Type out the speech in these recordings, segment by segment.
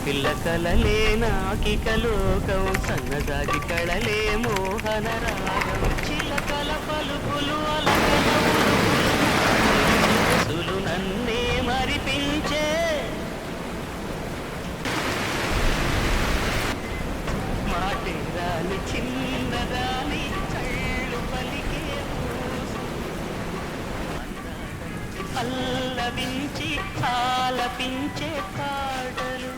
పిల్ల కలలే నాకిక లోకం సన్నజాజి కళలే మోహన రాగం చిలకల పలుకులు అలకల ఉలుకులు నన్నే మరిపించే మాటే రాని చిన్నదాని కళ్ళు పలికే పల్లవించి ఆలపించే పాటలు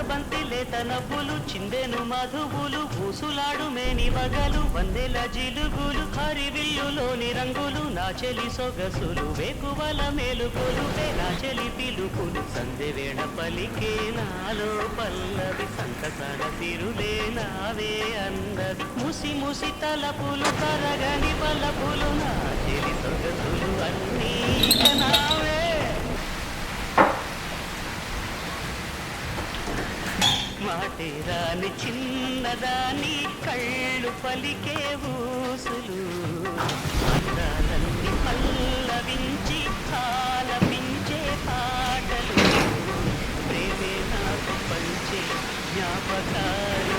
బంతిలే తనపులు చిందెను మధువులు ఊసులాడు మేని వగలు వందెల జిలుగులు హరివిల్లులోని రంగులు నా చెలి సొగసులు వేకువల మేలుకొలు నా చెలి పిలుపులు సందెవేణ పలికే నాలో పల్లవి సంతసన తిరులే నావే అన్నది ముసి ముసి తలపులు కరగని పలపులు నా చెలి సొగసులు అన్నీ నావే మాటే రాని చిన్నదాని కళ్ళు పలికే ఊసులు అందాలన్నీ పల్లవించి ఆలపించే పాటలు ప్రేమే నాకు పంచే జ్ఞాపకాలు